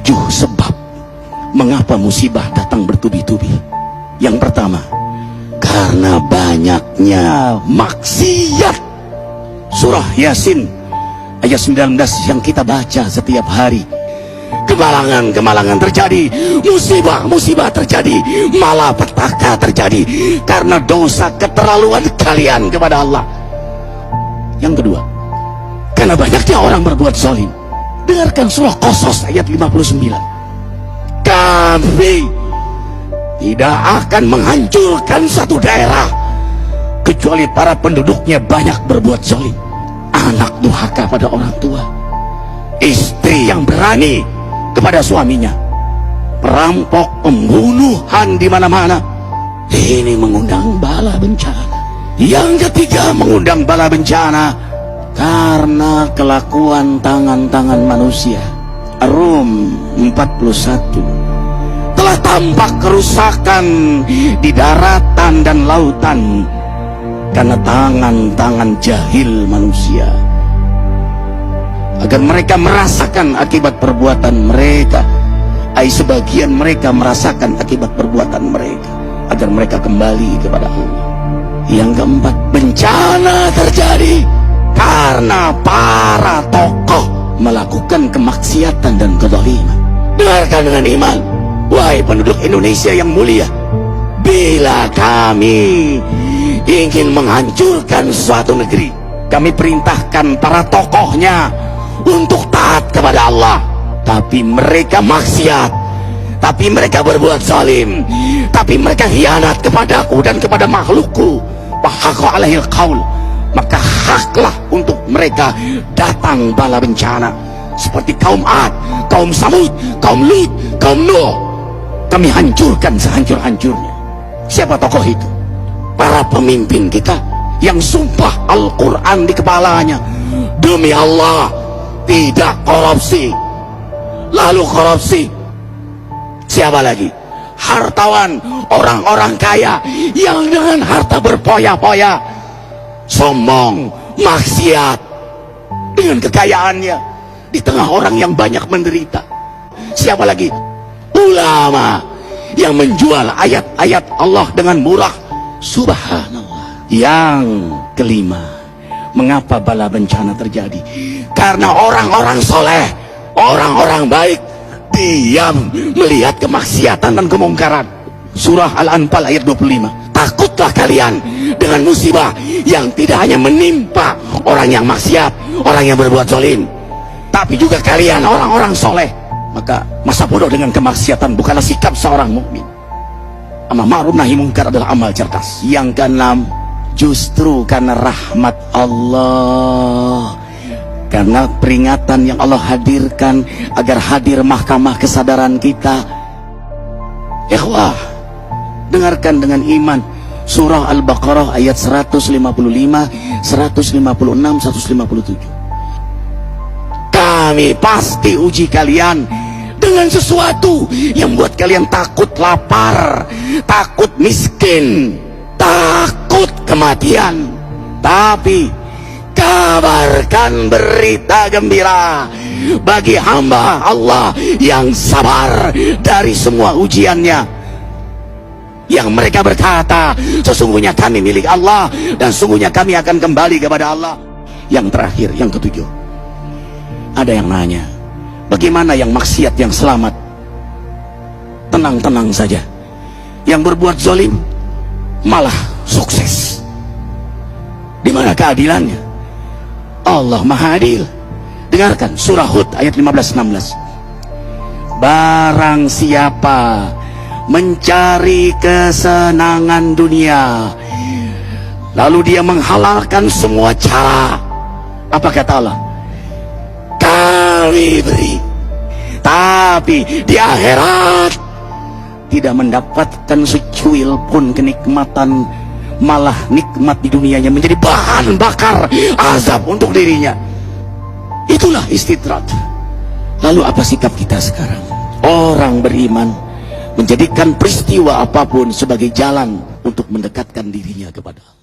7 sebab mengapa musibah datang bertubi-tubi. Yang pertama, karena banyaknya maksiat. Surah Yasin ayat 19 yang kita baca setiap hari. Kemalangan terjadi, musibah terjadi, malapetaka terjadi karena dosa keterlaluan kalian kepada Allah. Yang kedua, karena banyaknya orang berbuat zalim. Dengarkan surah Qasas ayat 59. Kami tidak akan menghancurkan satu daerah kecuali para penduduknya banyak berbuat zalim. Anak durhaka pada orang tua, istri yang berani kepada suaminya, perampok, pembunuhan di mana-mana. Ini mengundang bala bencana. Yang ketiga, mengundang bala bencana karena kelakuan tangan-tangan manusia. Rum 41. Telah tampak kerusakan di daratan dan lautan karena tangan-tangan jahil manusia, agar mereka merasakan akibat perbuatan mereka. Sebagian mereka merasakan akibat perbuatan mereka, agar mereka kembali kepada Allah. Yang keempat, bencana terjadi karena para tokoh melakukan kemaksiatan dan kezaliman. Dengarkan dengan iman, wahai penduduk Indonesia yang mulia. Bila kami ingin menghancurkan suatu negeri, kami perintahkan para tokohnya untuk taat kepada Allah, tapi mereka maksiat, tapi mereka berbuat zalim, tapi mereka khianat kepadaku dan kepada makhlukku. Fahaqa alaihil qaul, maka haklah untuk mereka datang bala bencana seperti kaum Ad, kaum Samud, kaum Lut, kaum Nuh. Kami hancurkan sehancur-hancurnya. Siapa tokoh itu? Para pemimpin kita yang sumpah Al-Quran di kepalanya, demi Allah tidak korupsi. Lalu korupsi. Siapa lagi? Hartawan, orang-orang kaya yang dengan harta berpoya-poya, sombong, maksiat dengan kekayaannya di tengah orang yang banyak menderita. Siapa lagi? Ulama yang menjual ayat-ayat Allah dengan murah. Subhanallah. Yang kelima, mengapa bala bencana terjadi? Karena orang-orang soleh, orang-orang baik diam melihat kemaksiatan dan kemungkaran. Surah Al-Anfal ayat 25. Takutlah kalian dengan musibah yang tidak hanya menimpa orang yang maksiat, orang yang berbuat zalim, tapi juga kalian orang-orang soleh. Maka masa bodoh dengan kemaksiatan bukanlah sikap seorang mukmin. Amar ma'ruf nahi munkar adalah amal cerdas. Yang keenam, justru karena rahmat Allah, karena peringatan yang Allah hadirkan agar hadir mahkamah kesadaran kita. Ikhwah, dengarkan dengan iman surah Al-Baqarah ayat 155, 156, 157. Kami pasti uji kalian dengan sesuatu yang buat kalian takut lapar, takut miskin, takut kematian. Tapi kabarkan berita gembira bagi hamba Allah yang sabar dari semua ujiannya, yang mereka berkata, sesungguhnya kami milik Allah dan sungguhnya kami akan kembali kepada Allah. Yang terakhir, yang ketujuh, ada yang nanya, bagaimana yang maksiat yang selamat? Tenang-tenang saja. Yang berbuat zalim malah sukses. Di mana keadilannya? Allah Maha Adil. Dengarkan surah Hud ayat 15-16. Barang siapa mencari kesenangan dunia, lalu dia menghalalkan semua cara, apa kata Allah? Kami beri, tapi di akhirat tidak mendapatkan secuil pun kenikmatan, malah nikmat di dunianya menjadi bahan bakar azab untuk dirinya. Itulah istidrat. Lalu apa sikap kita sekarang? Orang beriman menjadikan peristiwa apapun sebagai jalan untuk mendekatkan dirinya kepada Allah.